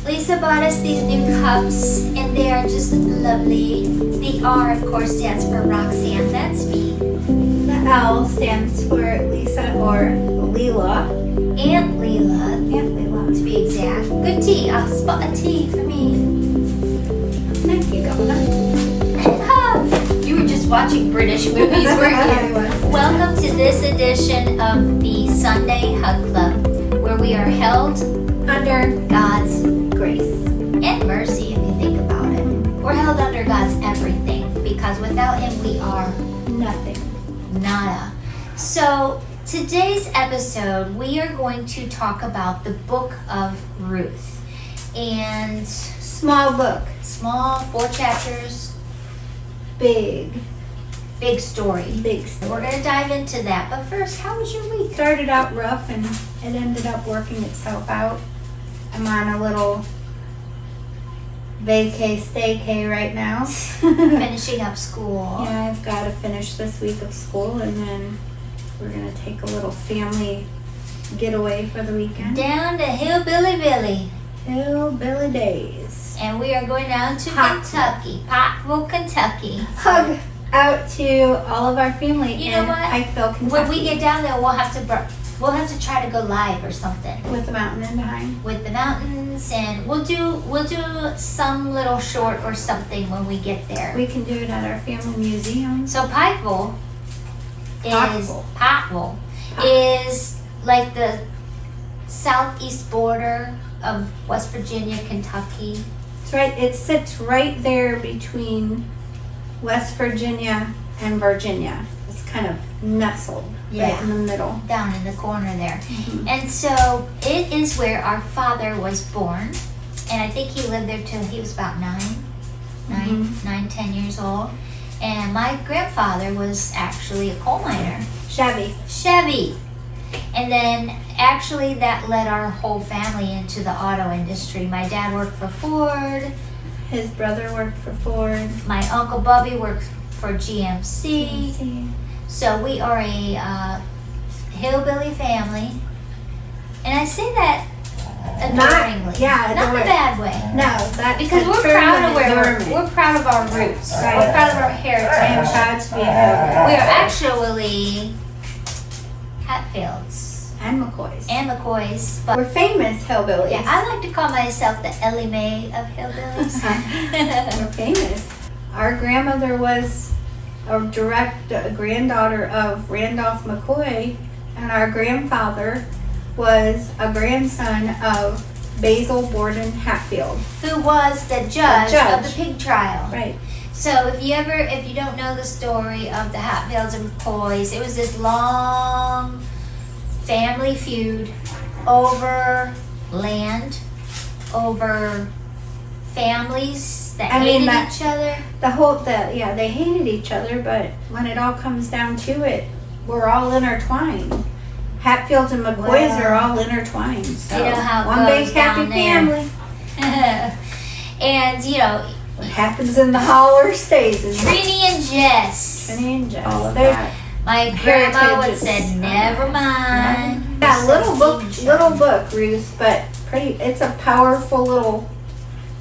Lisa bought us these new cups, and they are just lovely. The R, of course, stands for Roxanne. That's me. The L stands for Lisa or Leela. Aunt Leela, Aunt Leela. to be exact. Good tea. I'll spot a tea for me. Thank you, Governor. You were just watching British movies, weren't I you? was. Welcome to this edition of the Sunday Hug Club, where we are held Under God's grace. and mercy, if you think about it. We're held under God's everything, because without Him we are Nothing. nada. So today's episode, we are going to talk about the book of Ruth. And Small book. small, 4 chapters, Big. big story. Big We're story. going to dive into that. But first, how was your week? Started out rough and it ended up working itself out. I'm on a little vacay staycay right now. Finishing up school. Yeah, I've got to finish this week of school and then we're going to take a little family getaway for the weekend. Down to Hillbilly Billy. Hillbilly days. And we are going down to Pottsville. Pottsville, Kentucky. Hug out to all of our family You know in what? Pikeville, Kentucky. When we get down there, we'll have to try to go live or something with the mountain in behind. with the mountains, and we'll do some little short or something when we get there. We can do it at our family museum. So Pikeville Pottsville. is like the southeast border of West Virginia, Kentucky. It's right. It sits right there between West Virginia and Virginia. It's kind of nestled right in the middle. Down in the corner there. Mhm. And so it is where our father was born. And I think he lived there till he was about 10 years old. And my grandfather was actually a coal miner. Chevy. And then actually that led our whole family into the auto industry. My dad worked for Ford. His brother worked for Ford. My Uncle Bubby worked for GMC. So we are a hillbilly family. And I say that adoringly. Not in a bad way. No, that's Because we're proud of we're proud of our roots. Right. We're proud of our I am heritage. proud to be a hillbilly. We are actually Hatfields And McCoys. and McCoys. But We're famous hillbillies. yeah, I like to call myself the Ellie Mae of hillbillies. We're famous. Our grandmother was a granddaughter of Randolph McCoy, and our grandfather was a grandson of Basil Borden Hatfield. Who was the judge of the pig trial. Right. So if you don't know the story of the Hatfields and McCoys, it was this long family feud over land, over families that hated each other. They hated each other, but when it all comes down to it, we're all intertwined. Hatfields and McCoys are all intertwined. So You know how it one goes big happy down there. family. And What happens in the holler stays in Trini and Jess. Trini and Jess. All of There's- that. My grandma would Heritage say, is- never mind. Yeah, little book, Ruth, but pretty. It's a powerful little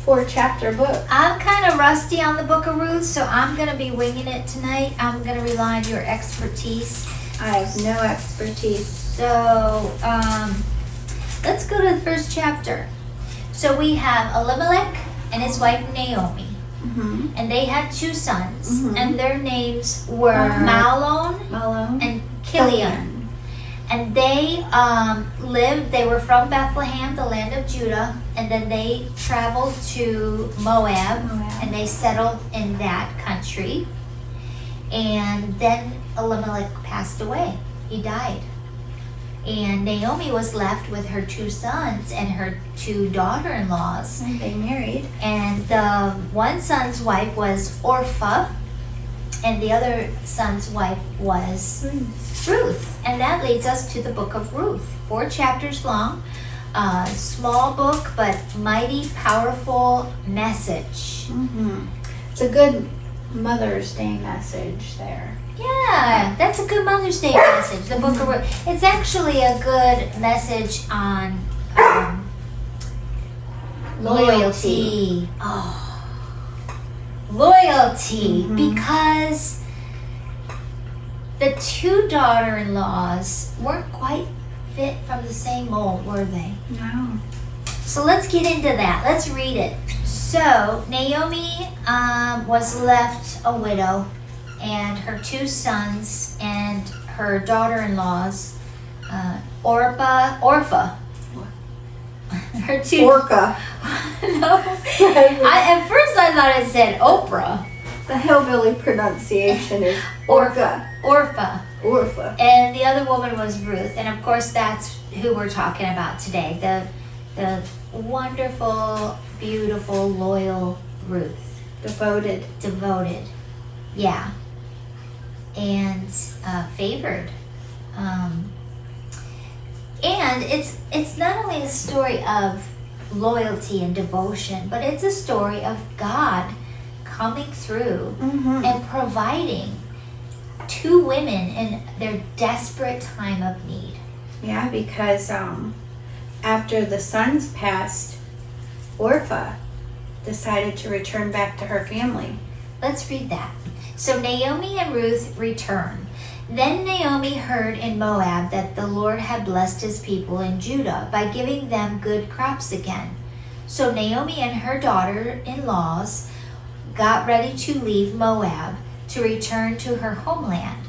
4-chapter book. I'm kind of rusty on the Book of Ruth, so I'm going to be winging it tonight. I'm going to rely on your expertise. I have no expertise. So, let's go to the first chapter. So we have Elimelech and his wife Naomi. Mm-hmm. And they had 2 sons. Mhm. And their names were Mahlon Malone and Kilion. And they they were from Bethlehem, the land of Judah, and then they traveled to Moab, and they settled in that country. And then Elimelech passed away. He died. And Naomi was left with her 2 sons and her 2 daughter-in-laws. And they married. And the one son's wife was Orpah, and the other son's wife was Ruth. And that leads us to the book of Ruth. 4 chapters long. Small book, but mighty, powerful message. Mm-hmm. It's a good Mother's Day message there. Yeah, that's a good Mother's Day message. The book of Ruth. It's actually a good message on Loyalty. Oh. Loyalty. Because the two daughter-in-laws weren't quite fit from the same mold, were they? No. So let's get into that. Let's read it. So Naomi was left a widow, and her two sons and her daughter-in-laws, Orpha. Her two. Orca. No. At first I thought it said Oprah. The hillbilly pronunciation is Orca. Orpha. Orpha. And the other woman was Ruth. And of course that's who we're talking about today. The wonderful, beautiful, loyal Ruth. Devoted. Yeah. And favored. And it's not only a story of loyalty and devotion, but it's a story of God coming through and providing two women in their desperate time of need. Yeah, because after the sons passed, Orpha decided to return back to her family. Let's read that. So Naomi and Ruth return. Then Naomi heard in Moab that the Lord had blessed his people in Judah by giving them good crops again. So Naomi and her daughter-in-laws got ready to leave Moab to return to her homeland.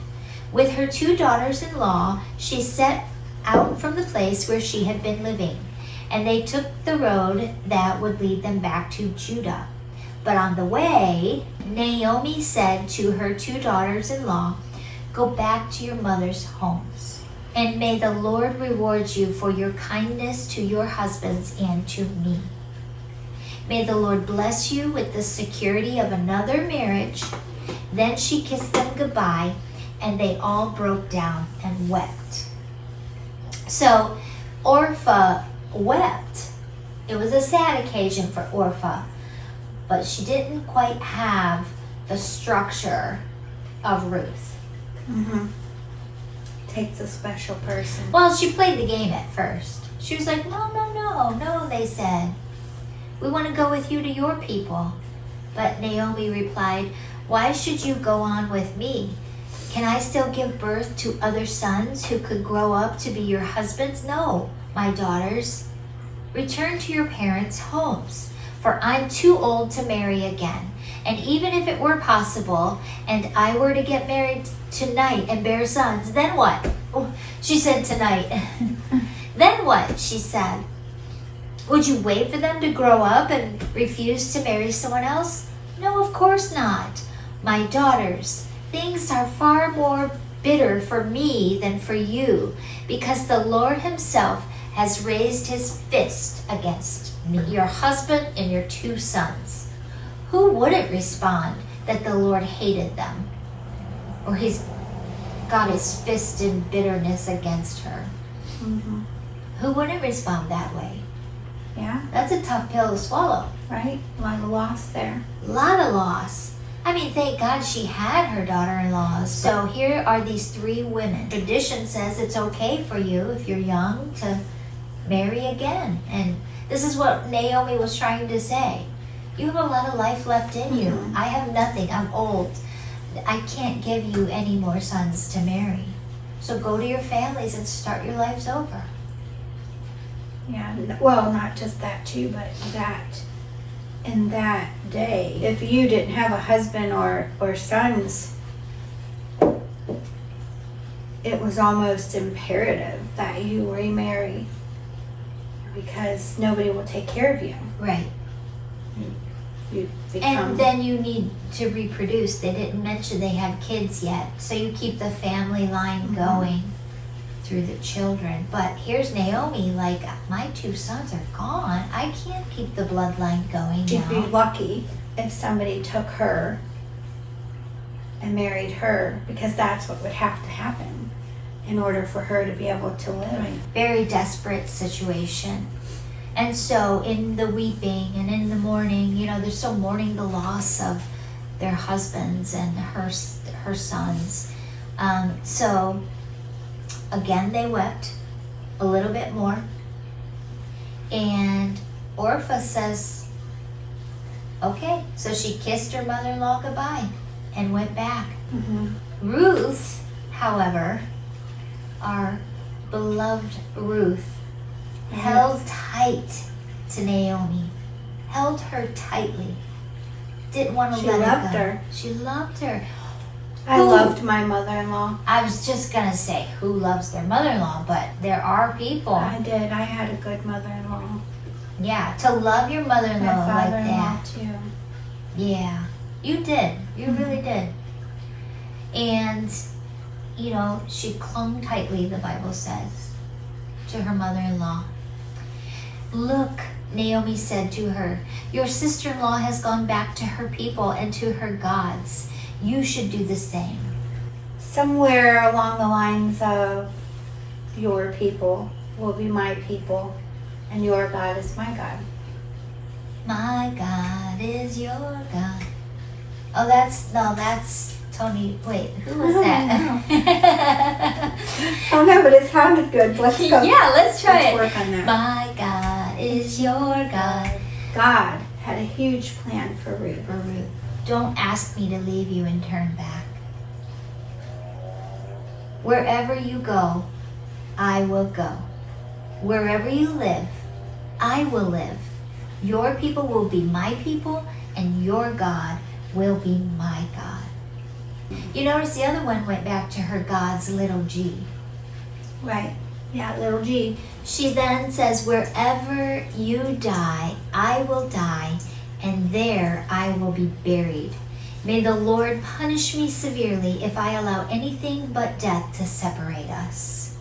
With her two daughters-in-law, she set out from the place where she had been living, and they took the road that would lead them back to Judah. But on the way, Naomi said to her two daughters-in-law, "Go back to your mother's homes, and may the Lord reward you for your kindness to your husbands and to me. May the Lord bless you with the security of another marriage." Then she kissed them goodbye, and they all broke down and wept. So Orpha wept. It was a sad occasion for Orpha, but she didn't quite have the structure of Ruth. Takes a special person. Well, she played the game at first. She was like, no, they said. We want to go with you to your people. But Naomi replied, "Why should you go on with me? Can I still give birth to other sons who could grow up to be your husbands? No, my daughters. Return to your parents' homes, for I'm too old to marry again. And even if it were possible, and I were to get married tonight and bear sons, then what?" Oh, she said tonight. Then what? She said. "Would you wait for them to grow up and refuse to marry someone else? No, of course not. My daughters, things are far more bitter for me than for you, because the Lord himself has raised his fist against me, your husband and your two sons. Who wouldn't respond that the Lord hated them, or he's got his fist in bitterness against her?" Who wouldn't respond that way? Yeah, That's a tough pill to swallow. right? A lot of loss there. A lot of loss. I mean, thank God she had her daughter-in-laws. So here are these three women. Tradition says it's okay for you, if you're young, to marry again. And this is what Naomi was trying to say. You have a lot of life left in you. I have nothing. I'm old. I can't give you any more sons to marry. So go to your families and start your lives over. Yeah, well, not just that too, but that in that day, if you didn't have a husband or sons, it was almost imperative that you remarry, because nobody will take care of you. Right. You become, And then you need to reproduce. They didn't mention they had kids yet. So you keep the family line going through the children. But here's Naomi, like, my two sons are gone. I can't keep the bloodline going you'd be now. lucky if somebody took her and married her, because that's what would have to happen in order for her to be able to live. Very desperate situation. And so in the weeping and in the mourning, you know, they're still mourning the loss of their husbands and her sons. So again, they wept a little bit more. And Orpah says, okay. So she kissed her mother-in-law goodbye and went back. Mm-hmm. Ruth, however, our beloved Ruth, held tight to Naomi, held her tightly, didn't want to She let loved her go. her. She loved her. I Who- loved my mother-in-law. I was just going to say, who loves their mother-in-law? But there are people. I did. I had a good mother-in-law. Yeah, to love your My mother-in-law like father-in-law that. too. Yeah, you did. You really did. And, you know, she clung tightly, the Bible says, to her mother-in-law. Look, Naomi said to her, your sister-in-law has gone back to her people and to her gods. You should do the same. Somewhere along the lines of your people will be my people and your God is my God. My God is your God. Oh, that's Tony. Wait, who was that? Oh no, but it sounded good. Let's go. Yeah, let's try Let's it. work on that. My God is your God. God had a huge plan for Ruth. For Ruth, don't ask me to leave you and turn back. Wherever you go, I will go. Wherever you live, I will live. Your people will be my people, and your God will be my God. You notice the other one went back to her God's little g. Right. Yeah, little G. She then says, wherever you die, I will die, and there I will be buried. May the Lord punish me severely if I allow anything but death to separate us.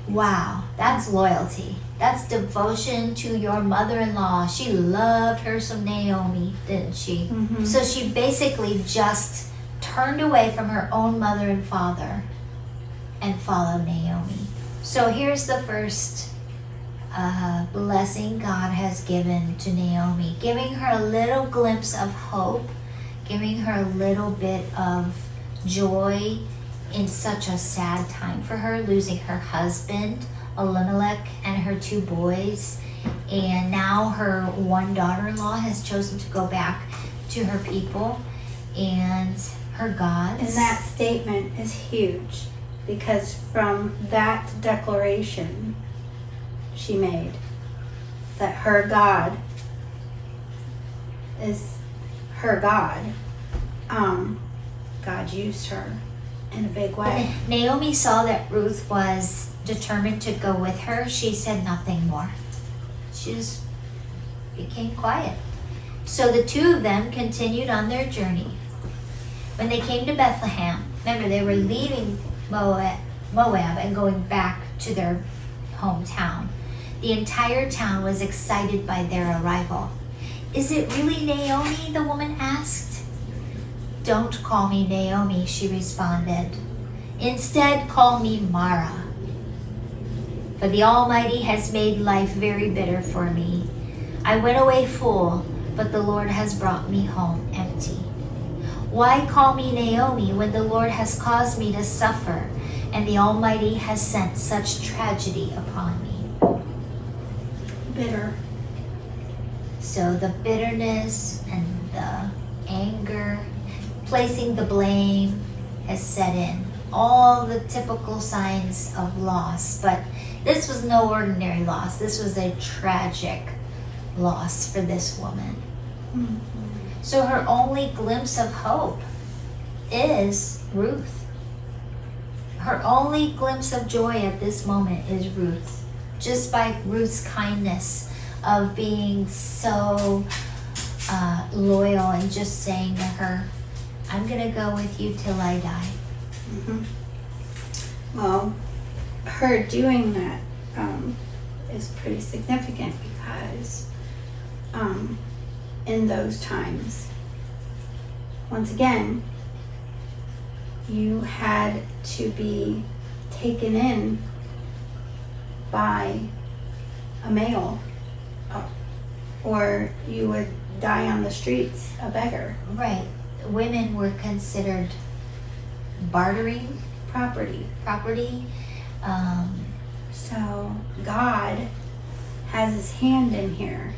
Wow, that's loyalty. That's devotion to your mother-in-law. She loved her some Naomi, didn't she? Mm-hmm. So she basically just turned away from her own mother and father and followed Naomi. So here's the first blessing God has given to Naomi, giving her a little glimpse of hope, giving her a little bit of joy in such a sad time for her, losing her husband, Elimelech, and her 2 boys. And now her one daughter-in-law has chosen to go back to her people and her gods. And that statement is huge because from that declaration she made that her God is her God, God used her in a big way. When Naomi saw that Ruth was determined to go with her, she said nothing more. She just became quiet. So the 2 of them continued on their journey. When they came to Bethlehem, remember they were leaving Moab and going back to their hometown. The entire town was excited by their arrival. Is it really Naomi? The woman asked. Don't call me Naomi, she responded. Instead, call me Mara. For the Almighty has made life very bitter for me. I went away full, but the Lord has brought me home empty. Why call me Naomi when the Lord has caused me to suffer and the Almighty has sent such tragedy upon me? Bitter. So the bitterness and the anger, placing the blame has set in. All the typical signs of loss, but this was no ordinary loss. This was a tragic loss for this woman. Mm-hmm. So her only glimpse of hope is Ruth. Her only glimpse of joy at this moment is Ruth. Just by Ruth's kindness of being so loyal and just saying to her, I'm going to go with you till I die. Mm-hmm. Well, her doing that is pretty significant because in those times, once again, you had to be taken in by a male or you would die on the streets a beggar. Right. Women were considered bartering Property. property. So God has his hand in here.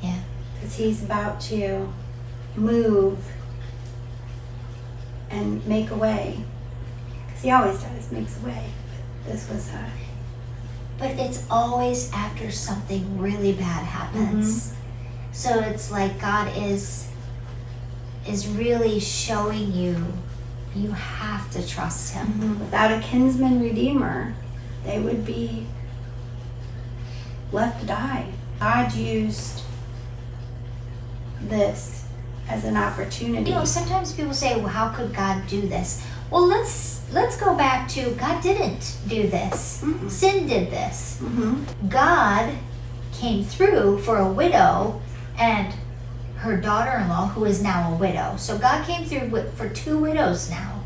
Yeah. Because he's about to move and make a way. Because he always does, makes a way. But this was But it's always after something really bad happens. So it's like God is really showing you have to trust him. without a kinsman redeemer, they would be left to die. God used this as an opportunity. You know, sometimes people say, well, how could God do this? Well, let's go back to God didn't do this. Sin did this. God came through for a widow and her daughter-in-law, who is now a widow. So God came through for two widows now.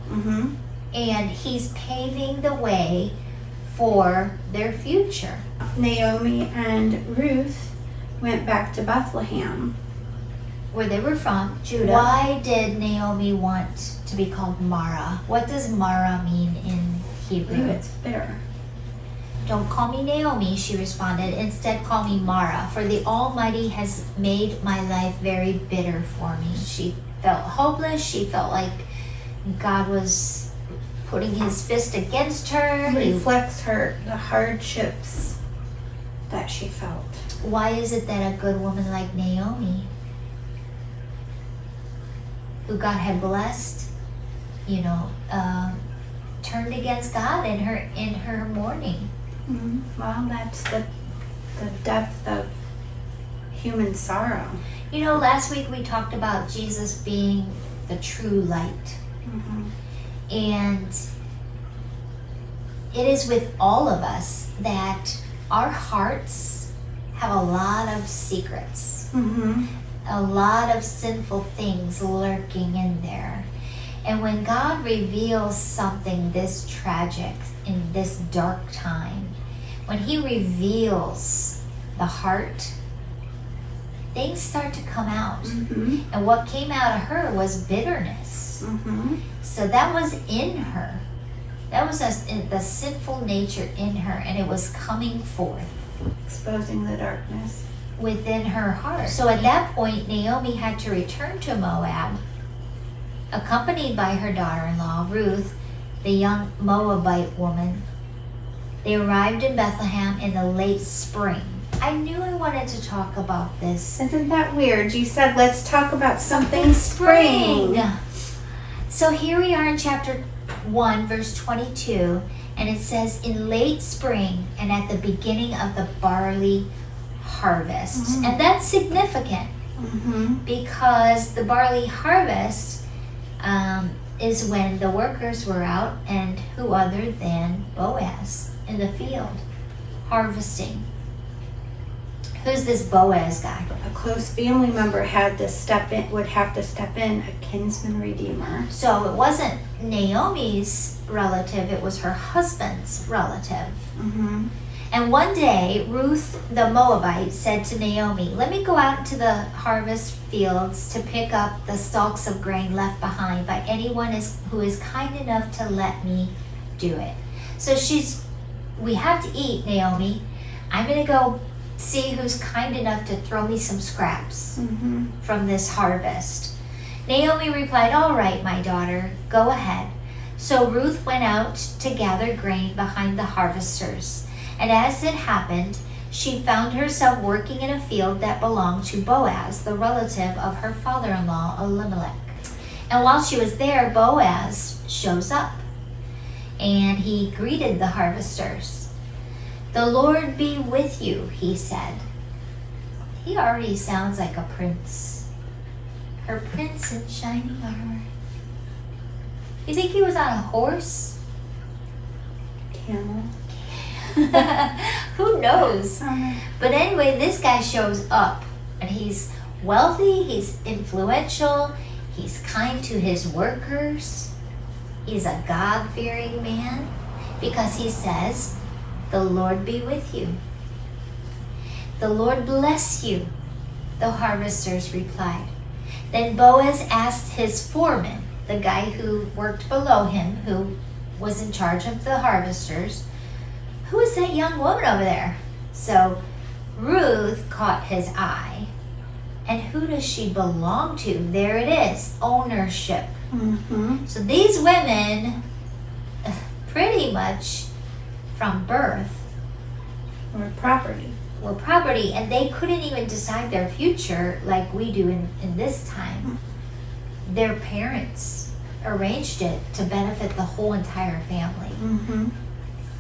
And he's paving the way for their future. Naomi and Ruth went back to Bethlehem. Where they were from, Judah. Why did Naomi want to be called Mara? What does Mara mean in I Hebrew? believe it's bitter. Don't call me Naomi, she responded. Instead, call me Mara, for the Almighty has made my life very bitter for me. She felt hopeless. She felt like God was putting his fist against her. It reflects the hardships that she felt. Why is it that a good woman like Naomi, who God had blessed, turned against God in her mourning? Well, that's the depth of human sorrow. You know, last week we talked about Jesus being the true light. And it is with all of us that our hearts have a lot of secrets, a lot of sinful things lurking in there. And when God reveals something this tragic in this dark time, when he reveals the heart, things start to come out. And what came out of her was bitterness. So that was in her. That was the sinful nature in her, and it was coming forth. Exposing the darkness within her heart. So at that point, Naomi had to return to Moab, accompanied by her daughter-in-law, Ruth, the young Moabite woman. They arrived in Bethlehem in the late spring. I knew I wanted to talk about this. Isn't that weird? You said, let's talk about something spring. So here we are in chapter 1, verse 22, and it says, in late spring and at the beginning of the barley harvest. And that's significant because the barley harvest is when the workers were out, and who other than Boaz in the field harvesting. Who's this Boaz guy? A close family member would have to step in, a kinsman redeemer. So it wasn't Naomi's relative, it was her husband's relative. And one day, Ruth the Moabite said to Naomi, let me go out into the harvest fields to pick up the stalks of grain left behind by anyone who is kind enough to let me do it. So we have to eat, Naomi. I'm going to go see who's kind enough to throw me some scraps from this harvest. Naomi replied, all right, my daughter, go ahead. So Ruth went out to gather grain behind the harvesters. And as it happened, she found herself working in a field that belonged to Boaz, the relative of her father-in-law, Elimelech. And while she was there, Boaz shows up, and he greeted the harvesters. The Lord be with you, he said. He already sounds like a prince. Her prince in shining armor. You think he was on a horse? Camel. Who knows? But anyway, this guy shows up, and he's wealthy, he's influential, he's kind to his workers. He's a God-fearing man because he says, the Lord be with you. The Lord bless you, the harvesters replied. Then Boaz asked his foreman, the guy who worked below him, who was in charge of the harvesters, who is that young woman over there? So Ruth caught his eye. And who does she belong to? There it is, ownership. Mm-hmm. So these women, pretty much from birth, Or property. were property, and they couldn't even decide their future like we do in this time. Their parents arranged it to benefit the whole entire family, Mm-hmm.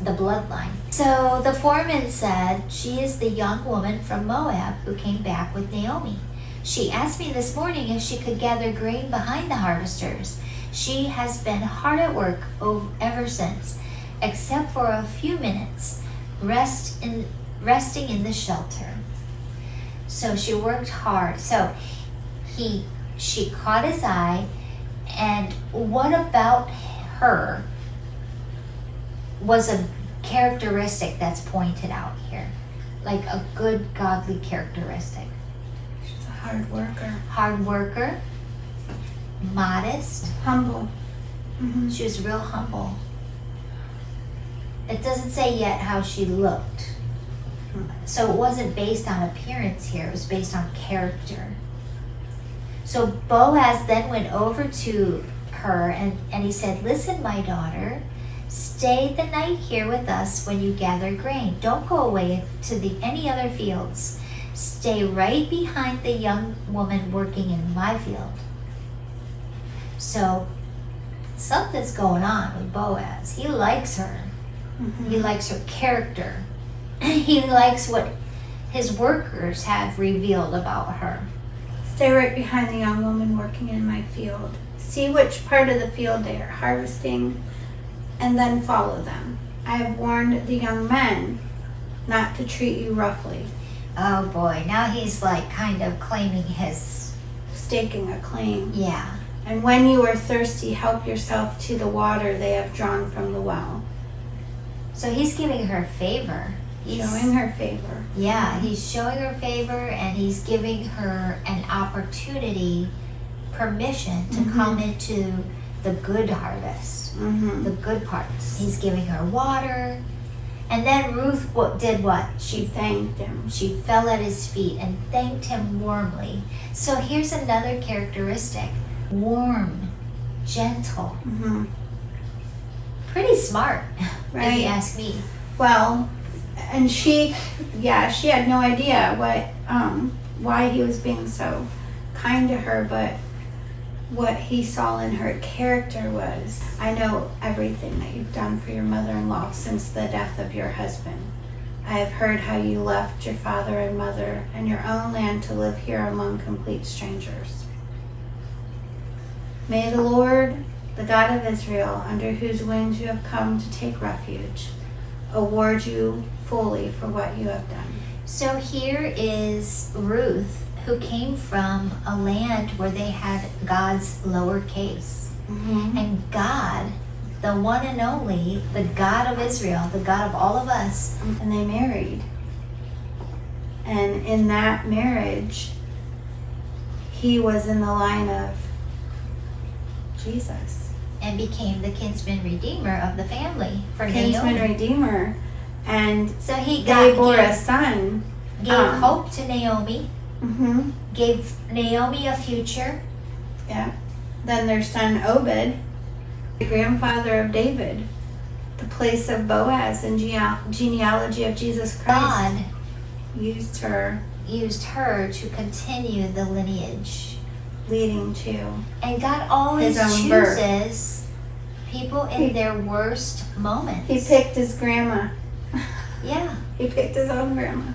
the bloodline. So the foreman said, she is the young woman from Moab who came back with Naomi. She asked me this morning if she could gather grain behind the harvesters. She has been hard at work ever since, except for a few minutes, resting in the shelter. So she worked hard. So she caught his eye, and what about her was a characteristic that's pointed out here? Like a good godly characteristic. She's a hard worker. Hard worker, modest. Humble. Mm-hmm. She was real humble. It doesn't say yet how she looked. So it wasn't based on appearance here, it was based on character. So Boaz then went over to her and he said, listen, my daughter, stay the night here with us when you gather grain. Don't go away to any other fields. Stay right behind the young woman working in my field. So something's going on with Boaz. He likes her. Mm-hmm. He likes her character. He likes what his workers have revealed about her. Stay right behind the young woman working in my field. See which part of the field they are harvesting, and then follow them. I have warned the young men not to treat you roughly. Oh boy, now he's like kind of claiming his, Staking a claim. yeah. And when you are thirsty, help yourself to the water they have drawn from the well. So he's giving her favor. Showing her favor. Yeah, he's showing her favor, and he's giving her an opportunity, permission to come into the good harvest, Mm-hmm. the good parts. He's giving her water. And then Ruth did what? She thanked him. She fell at his feet and thanked him warmly. So here's another characteristic. Warm, gentle, Mm-hmm. pretty smart, if Right. you ask me. Well, and she had no idea why he was being so kind to her, but what he saw in her character was, I know everything that you've done for your mother-in-law since the death of your husband. I have heard how you left your father and mother and your own land to live here among complete strangers. May the Lord, the God of Israel, under whose wings you have come to take refuge, award you fully for what you have done. So here is Ruth, who came from a land where they had God's lowercase. Mm-hmm. And God, the one and only, the God of Israel, the God of all of us. And they married. And in that marriage, he was in the line of Jesus. And became the Kinsman Redeemer of the family for Kinsman Naomi. Redeemer. And So he they bore a gave son. hope to Naomi, Mm-hmm. gave Naomi a future. Yeah. Then their son Obed, the grandfather of David, the place of Boaz in genealogy of Jesus Christ, God used her, used her to continue the lineage. leading to And God always His own birth. chooses people in their worst moments. He picked his grandma. Yeah, He picked his own grandma.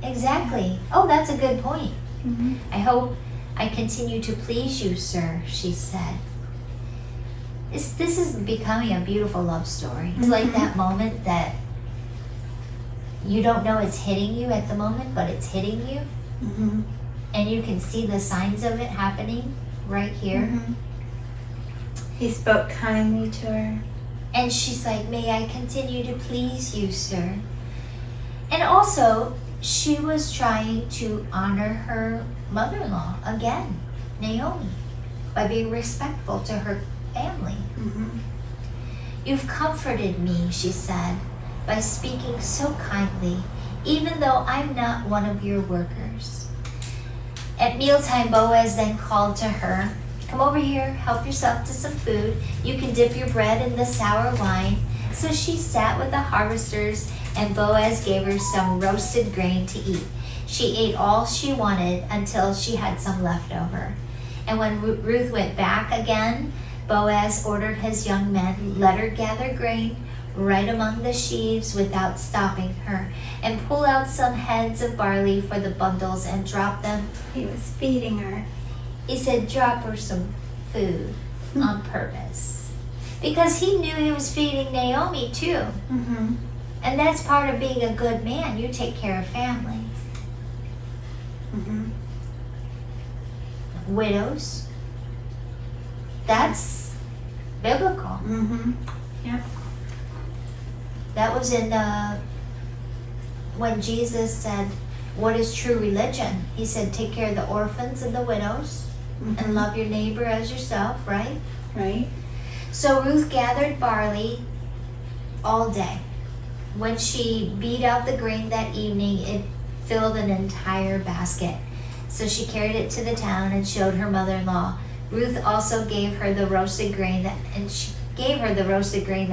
exactly. Oh, that's a good point. Mm-hmm. I hope I continue to please you, sir, she said. This is becoming a beautiful love story. It's like that moment that you don't know it's hitting you at the moment, but it's hitting you. Mm-hmm. And you can see the signs of it happening right here. Mm-hmm. He spoke kindly to her. And she's like, may I continue to please you, sir? And also, she was trying to honor her mother-in-law again, Naomi, by being respectful to her family. Mm-hmm. You've comforted me, she said, by speaking so kindly. even though I'm not one of your workers. At mealtime, Boaz then called to her, come over here, help yourself to some food. You can dip your bread in the sour wine. So she sat with the harvesters, and Boaz gave her some roasted grain to eat. She ate all she wanted until she had some left over. And when Ruth went back again, Boaz ordered his young men, let her gather grain right among the sheaves without stopping her, and pull out some heads of barley for the bundles and drop them. He was feeding her. He said, drop her some food on purpose. Because he knew he was feeding Naomi too. Mm-hmm. And that's part of being a good man. You take care of family. Mm-hmm. Widows. That's biblical. Mm-hmm. Yep. That was in when Jesus said, what is true religion? He said, take care of the orphans and the widows, Mm-hmm. and love your neighbor as yourself, right? Right. So Ruth gathered barley all day. When she beat out the grain that evening, it filled an entire basket. So she carried it to the town and showed her mother-in-law. Ruth also gave her the roasted grain that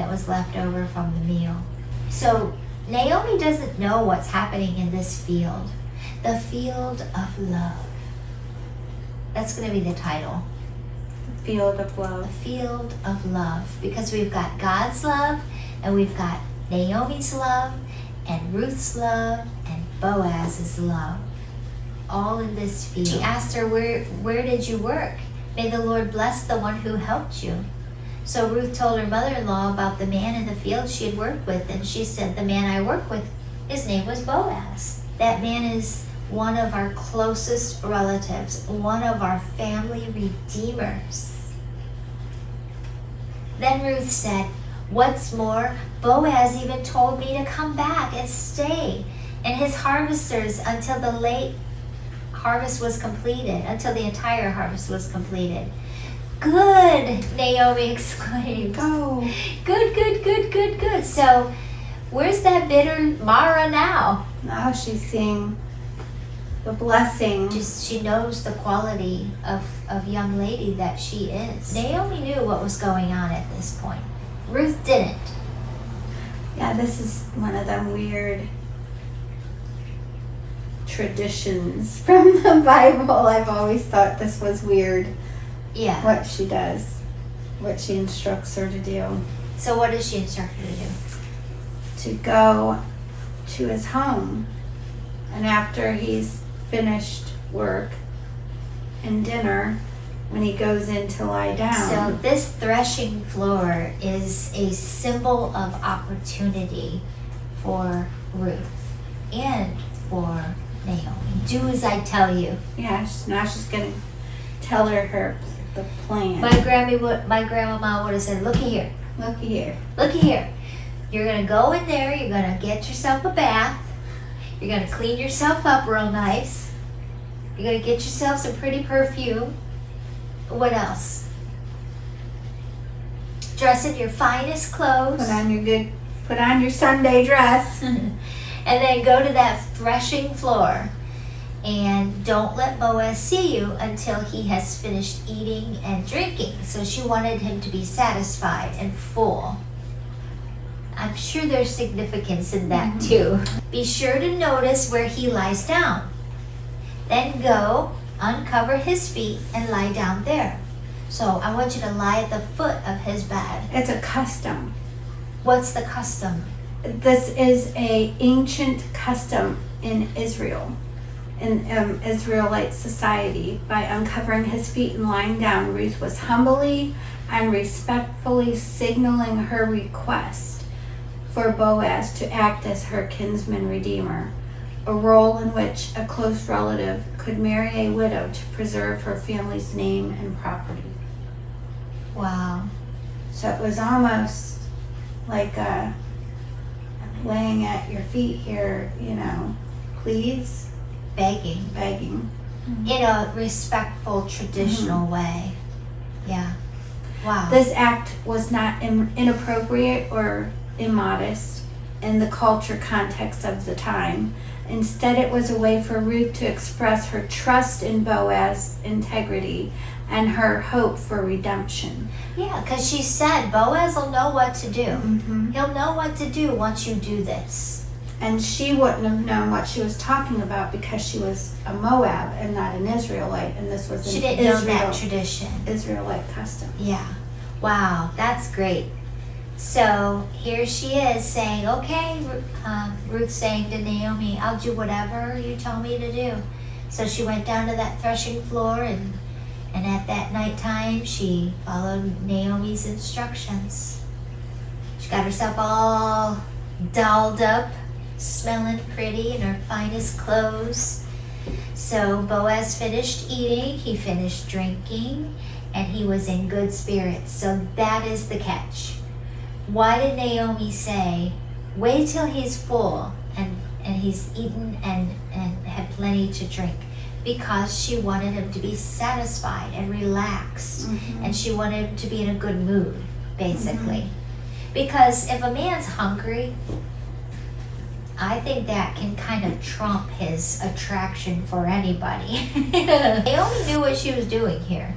was left over from the meal. So Naomi doesn't know what's happening in this field. The field of love. That's going to be the title. The field of The love. field of love. Because we've got God's love, and we've got Naomi's love, and Ruth's love, and Boaz's love. All in this field. She asked her, where did you work? May the Lord bless the one who helped you. So Ruth told her mother-in-law about the man in the field she had worked with, and she said, the man I work with, his name was Boaz. That man is one of our closest relatives, one of our family redeemers. Then Ruth said, what's more, Boaz even told me to come back and stay in his harvesters until the late harvest was completed, until the entire harvest was completed. Good, Naomi exclaimed. Go. Good. So, where's that bitter Mara now? Now she's seeing the blessing. She knows the quality of young lady that she is. Naomi knew what was going on at this point. Ruth didn't. Yeah, this is one of them weird traditions from the Bible. I've always thought this was weird. Yeah. What she does, what she instructs her to do. So what does she instruct her to do? To go to his home, and after he's finished work and dinner, when he goes in to lie down. So this threshing floor is a symbol of opportunity for Ruth and for Naomi. Do as I tell you. Yeah, now she's gonna tell her the plan. My grandmama would have said, looky here. Looky here. Looky here. You're going to go in there. You're going to get yourself a bath. You're going to clean yourself up real nice. You're going to get yourself some pretty perfume. What else? Dress in your finest clothes. Put on your Sunday dress. And then go to that threshing floor. And don't let Boaz see you until he has finished eating and drinking. So she wanted him to be satisfied and full. I'm sure there's significance in that too. Be sure to notice where he lies down. Then go, uncover his feet, and lie down there. So I want you to lie at the foot of his bed. It's a custom. What's the custom? This is an ancient custom in Israel. In Israelite society, by uncovering his feet and lying down, Ruth was humbly and respectfully signaling her request for Boaz to act as her kinsman redeemer, a role in which a close relative could marry a widow to preserve her family's name and property. Wow. So it was almost like laying at your feet here, please. Begging. In a respectful, traditional way. Yeah. Wow. This act was not inappropriate or immodest. in the culture context of the time. Instead, it was a way for Ruth to express her trust in Boaz's integrity and her hope for redemption. Yeah, because she said, Boaz will know what to do. Mm-hmm. He'll know what to do once you do this. And she wouldn't have known what she was talking about because she was a Moab and not an Israelite, and this was She an didn't know that tradition. Israelite custom. Yeah. Wow, that's great. So here she is saying, okay, Ruth saying to Naomi, I'll do whatever you tell me to do. So she went down to that threshing floor, and at that nighttime, she followed Naomi's instructions. She got herself all dolled up, smelling pretty in her finest clothes. So Boaz finished eating, he finished drinking, and he was in good spirits. So that is the catch. Why did Naomi say, wait till he's full and he's eaten and had plenty to drink? Because she wanted him to be satisfied and relaxed. Mm-hmm. And she wanted him to be in a good mood, basically. Because if a man's hungry, I think that can kind of trump his attraction for anybody. Naomi knew what she was doing here.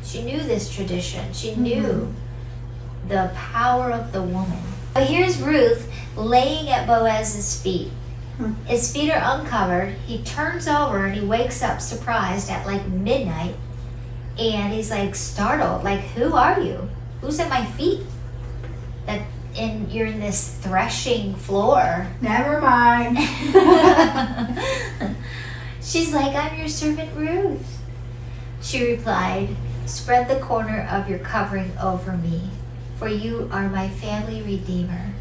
She knew this tradition. She knew the power of the woman. But here's Ruth laying at Boaz's feet. His feet are uncovered. He turns over and he wakes up surprised at like midnight. And he's like startled, like, who are you? Who's at my feet? You're in this threshing floor. Never mind. She's like, I'm your servant Ruth. She replied, spread the corner of your covering over me, for you are my family redeemer.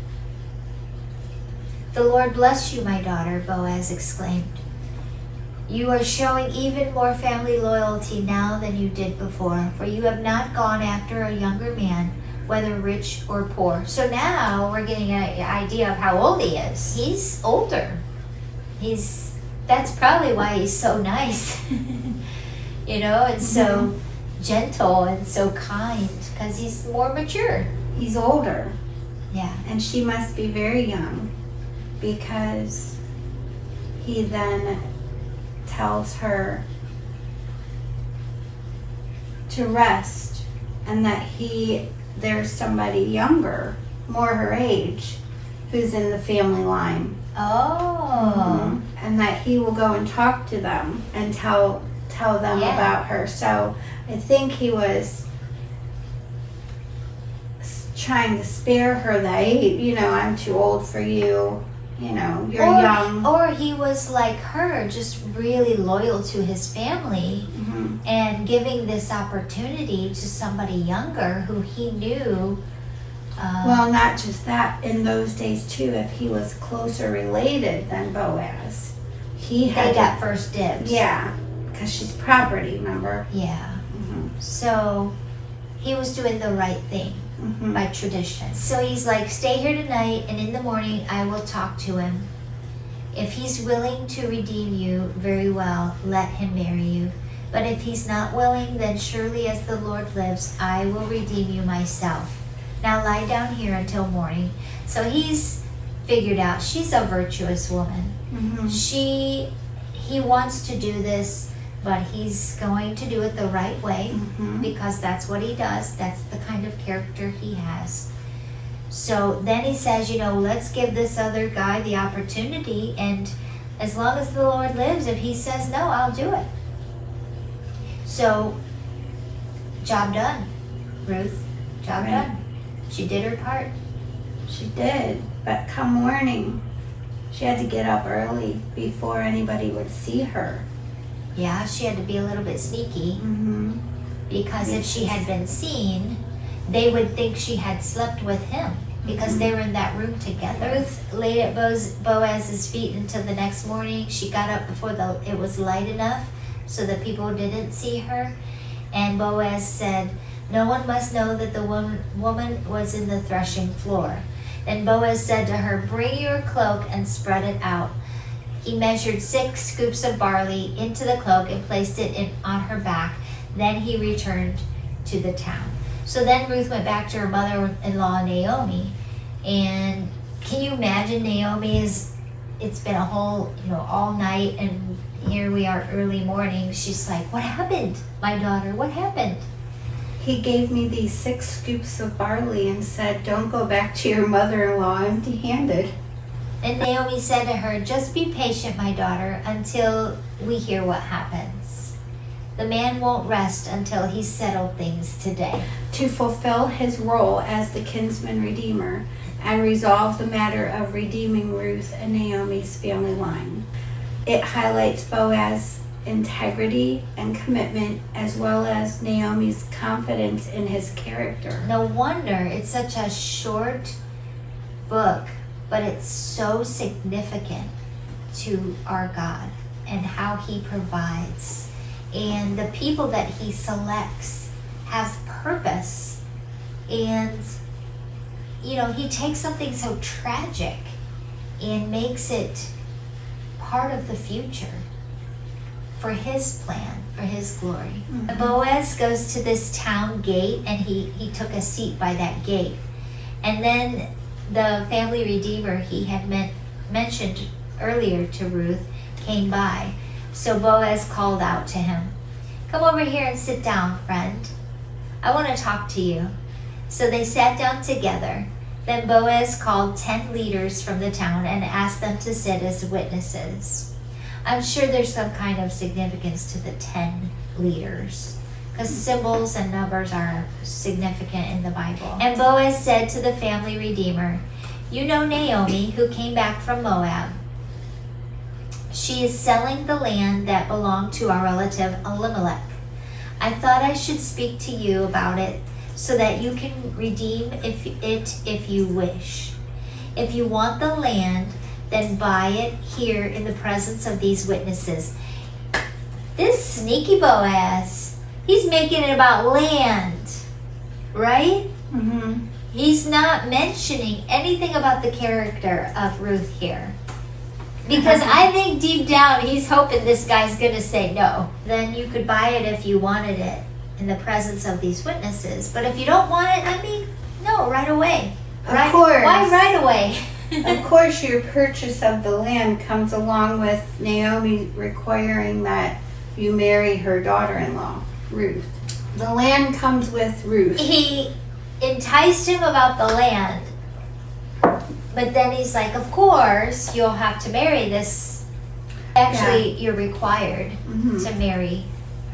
The Lord bless you, my daughter, Boaz exclaimed. You are showing even more family loyalty now than you did before, for you have not gone after a younger man, whether rich or poor. So now we're getting an idea of how old he is. He's older. That's probably why he's so nice, and so gentle and so kind, because he's more mature. He's older. Yeah. And she must be very young, because he then tells her to rest, and that there's somebody younger, more her age, who's in the family line. Oh. And that he will go and talk to them and tell them about her. So I think he was trying to spare her that, I'm too old for you, you're young. Or he was like her, just really loyal to his family, and giving this opportunity to somebody younger who he knew. Well, not just that. In those days, too, if he was closer related than Boaz, they got first dibs. Yeah, because she's property, remember? Yeah. So he was doing the right thing by tradition. So he's like, stay here tonight, and in the morning I will talk to him. If he's willing to redeem you, very well, let him marry you. But if he's not willing, then surely as the Lord lives, I will redeem you myself. Now lie down here until morning. So he's figured out she's a virtuous woman. He wants to do this, but he's going to do it the right way, because that's what he does. That's the kind of character he has. So then he says, let's give this other guy the opportunity, and as long as the Lord lives, if he says no, I'll do it. So, job done, Ruth. Job done. She did her part. She did, but come morning, she had to get up early before anybody would see her. Yeah, she had to be a little bit sneaky, because if she had been seen, they would think she had slept with him, because they were in that room together. Ruth laid at Boaz's feet until the next morning. She got up before it was light enough so that people didn't see her. And Boaz said, no one must know that the woman was in the threshing floor. Then Boaz said to her, bring your cloak and spread it out. He measured 6 scoops of barley into the cloak and placed it on her back. Then he returned to the town. So then Ruth went back to her mother-in-law Naomi and Can you imagine Naomi it's been a whole, all night, and here we are early morning. She's like, what happened, my daughter? What happened? He gave me these 6 scoops of barley and said, don't go back to your mother-in-law empty-handed. And Naomi said to her, just be patient, my daughter, until we hear what happens. The man won't rest until he's settled things today. To fulfill his role as the Kinsman Redeemer and resolve the matter of redeeming Ruth and Naomi's family line. It highlights Boaz's integrity and commitment, as well as Naomi's confidence in his character. No wonder it's such a short book, but it's so significant to our God and how he provides. And the people that he selects have purpose. And, he takes something so tragic and makes it part of the future for his plan, for his glory. Mm-hmm. Boaz goes to this town gate, and he took a seat by that gate. And then the family redeemer he had mentioned earlier to Ruth came by. So Boaz called out to him, come over here and sit down, friend. I want to talk to you. So they sat down together. Then Boaz called 10 leaders from the town and asked them to sit as witnesses. I'm sure there's some kind of significance to the 10 leaders, because symbols and numbers are significant in the Bible. And Boaz said to the family redeemer, you know Naomi, who came back from Moab. She is selling the land that belonged to our relative Elimelech. I thought I should speak to you about it so that you can redeem if you wish. If you want the land, then buy it here in the presence of these witnesses. This sneaky Boaz, he's making it about land, right? Mm-hmm. He's not mentioning anything about the character of Ruth here. Because I think deep down he's hoping this guy's going to say no. Then you could buy it if you wanted it in the presence of these witnesses. But if you don't want it, no, right away. Of course. Why right away? Of course, your purchase of the land comes along with Naomi requiring that you marry her daughter-in-law, Ruth. The land comes with Ruth. He enticed him about the land, but then he's like, of course, you'll have to marry this. Actually, you're required to marry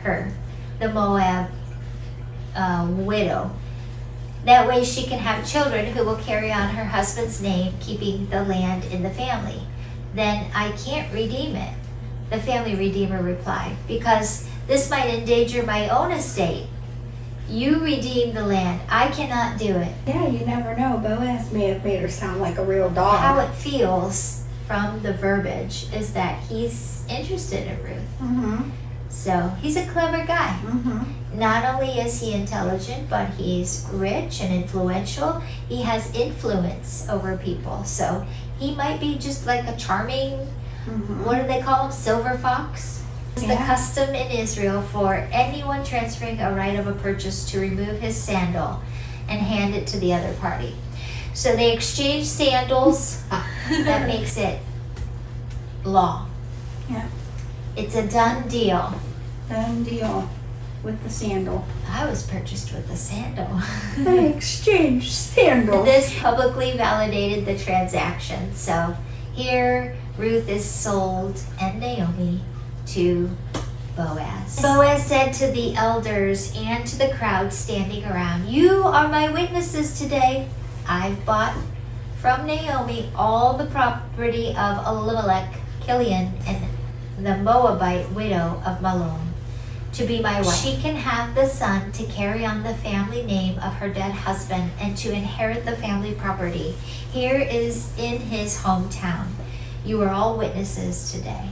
her, the Moab widow. That way she can have children who will carry on her husband's name, keeping the land in the family. Then I can't redeem it, the family redeemer replied, because this might endanger my own estate. You redeem the land. I cannot do it. Yeah, you never know. Boaz may have made her sound like a real dog. How it feels from the verbiage is that he's interested in Ruth. Mm-hmm. So he's a clever guy. Mm-hmm. Not only is he intelligent, but he's rich and influential. He has influence over people. So he might be just like a charming, what do they call him, silver fox? It's the custom in Israel for anyone transferring a right of a purchase to remove his sandal and hand it to the other party. So they exchange sandals. That makes it law. Yeah. It's a done deal. Done deal with the sandal. I was purchased with a sandal. They exchanged sandals. This publicly validated the transaction. So here Ruth is sold and Naomi to Boaz. Boaz said to the elders and to the crowd standing around, you are my witnesses today. I've bought from Naomi all the property of Elimelech, Kilian, and the Moabite widow of Mahlon to be my wife. She can have the son to carry on the family name of her dead husband and to inherit the family property. Here is in his hometown. You are all witnesses today.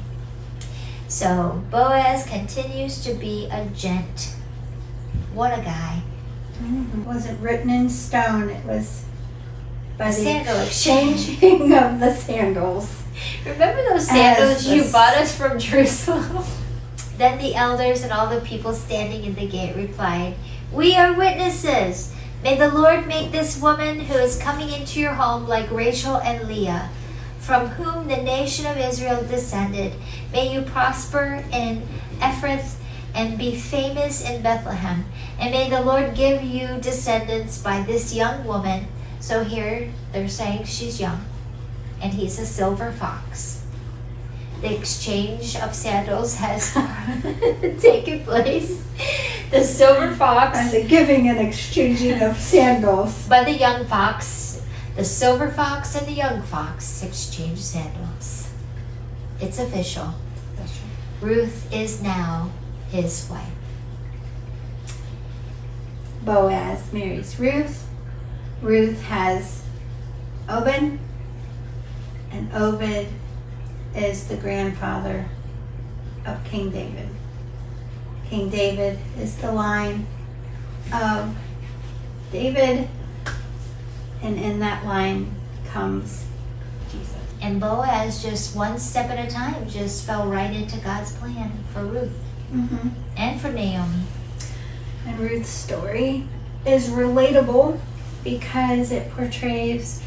So Boaz continues to be a gent. What a guy. It wasn't written in stone. It was by the Sandal exchanging of the sandals. Remember those sandals you bought us from Jerusalem? Then the elders and all the people standing in the gate replied, we are witnesses. May the Lord make this woman who is coming into your home like Rachel and Leah, from whom the nation of Israel descended. May you prosper in Ephrath and be famous in Bethlehem. And may the Lord give you descendants by this young woman. So here they're saying she's young, and he's a silver fox. The exchange of sandals has taken place. The silver fox And the giving and exchanging of sandals. by the young fox. The silver fox and the young fox exchange sandals. It's official. Ruth is now his wife. Boaz marries Ruth. Ruth has Obed, and Obed is the grandfather of King David. King David is the line of David, and in that line comes Jesus. And Boaz, just one step at a time, just fell right into God's plan for Ruth Mm-hmm. and for Naomi. And Ruth's story is relatable because it portrays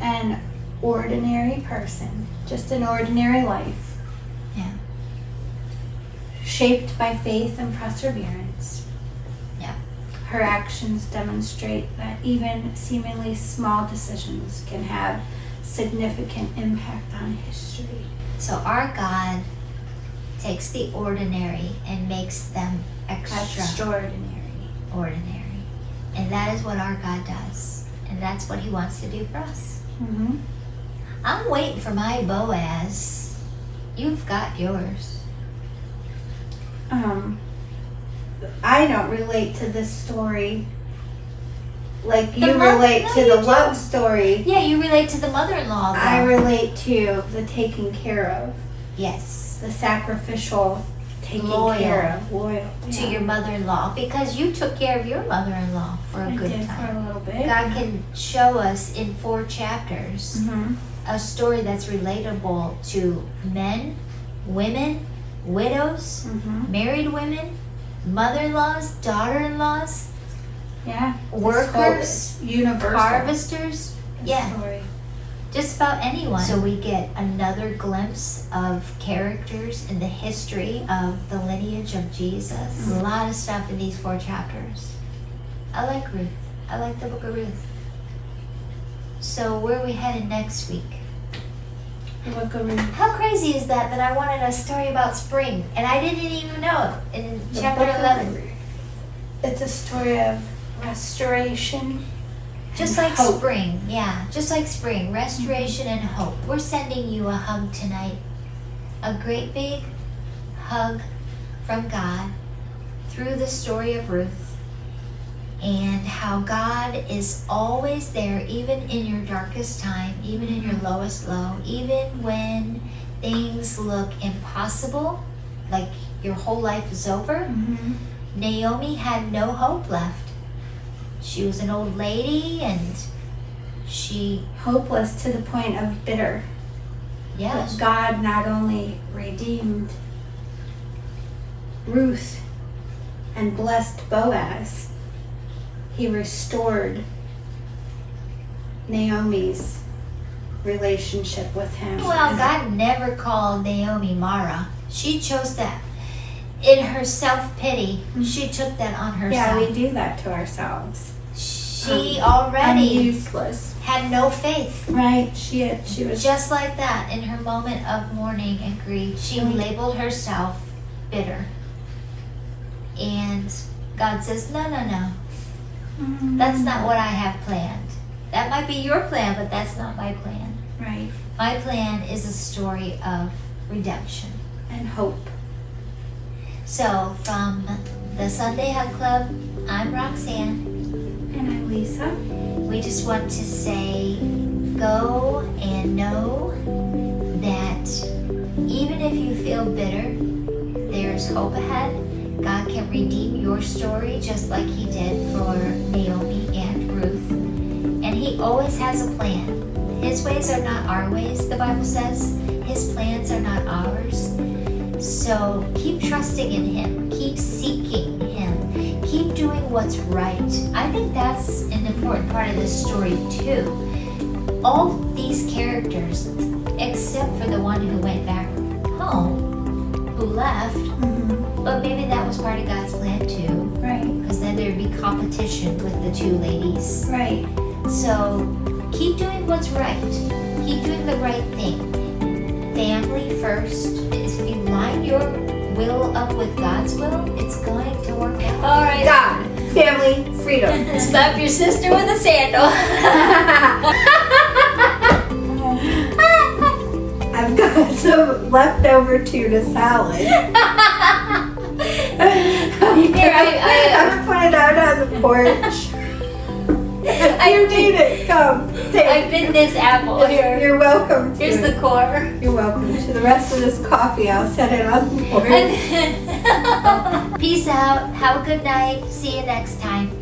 an ordinary person, just an ordinary life. Yeah. Shaped by faith and perseverance. Yeah. Her actions demonstrate that even seemingly small decisions can have significant impact on history. So our God takes the ordinary and makes them Extraordinary. ordinary. And that is what our God does. And that's what he wants to do for us. Mm-hmm. I'm waiting for my Boaz. You've got yours. I don't relate to this story like you The mother- relate no, to you the do. love story. Yeah, you relate to the mother-in-law, though. I relate to the taking care of, Yes, the sacrificial taking Loyal. care of, loyal to your mother-in-law, because you took care of your mother-in-law for a I good did time. for a little bit. God can show us in 4 chapters Mm-hmm. a story that's relatable to men, women, widows, Mm-hmm. married women, mother-in-laws, daughter-in-laws, Yeah. workers, This whole universal harvesters. Yeah, story. just about anyone. So we get another glimpse of characters in the history of the lineage of Jesus. A lot of stuff in these 4 chapters. I like Ruth. I like the book of Ruth. So where are we headed next week? Look around. How crazy is that I wanted a story about spring and I didn't even know it in The chapter book of 11. It's a story of restoration. Just and like hope. spring, yeah, just like spring, restoration and hope. We're sending you a hug tonight. A great big hug from God through the story of Ruth, and how God is always there, even in your darkest time, even in your lowest low, even when things look impossible, like your whole life is over. Mm-hmm. Naomi had no hope left. She was an old lady, and she, Hopeless to the point of bitter. yeah, But God not only redeemed Ruth and blessed Boaz, he restored Naomi's relationship with him. well, God never called Naomi Mara. She chose that. In her self-pity, she took that on Yeah, herself. we do that to ourselves. She I'm already useless. had no faith. Right? She was Just like that, in her moment of mourning and grief, she Mm. labeled herself bitter. And God says, no, that's not what I have planned. That might be your plan, but that's not my plan. right. My plan is a story of redemption. And hope. So, from the Sunday Hug Club, I'm Roxanne. And I'm Lisa. We just want to say, go and know that even if you feel bitter, there's hope ahead. God can redeem your story just like he did for Naomi and Ruth. And he always has a plan. His ways are not our ways, the Bible says. His plans are not ours. So keep trusting in him. Keep seeking him. Keep doing what what's right. I think that's an important part of this story too. All these characters, except for the one who went back home, who left, but maybe that was part of God's plan too. Right. Because then there'd be competition with the two ladies. Right. So keep doing what's right. Keep doing the right thing. Family first. If you line your will up with God's will, it's going to work out. All right. God, family, freedom. Slap your sister with a sandal. I've got some leftover tuna salad. Here, I'm gonna put it out on the porch. You need it. Come, take I bit this apple here. You're welcome. Here's the core. You're welcome to the rest of this coffee. I'll set it on the porch. Peace out. Have a good night. See you next time.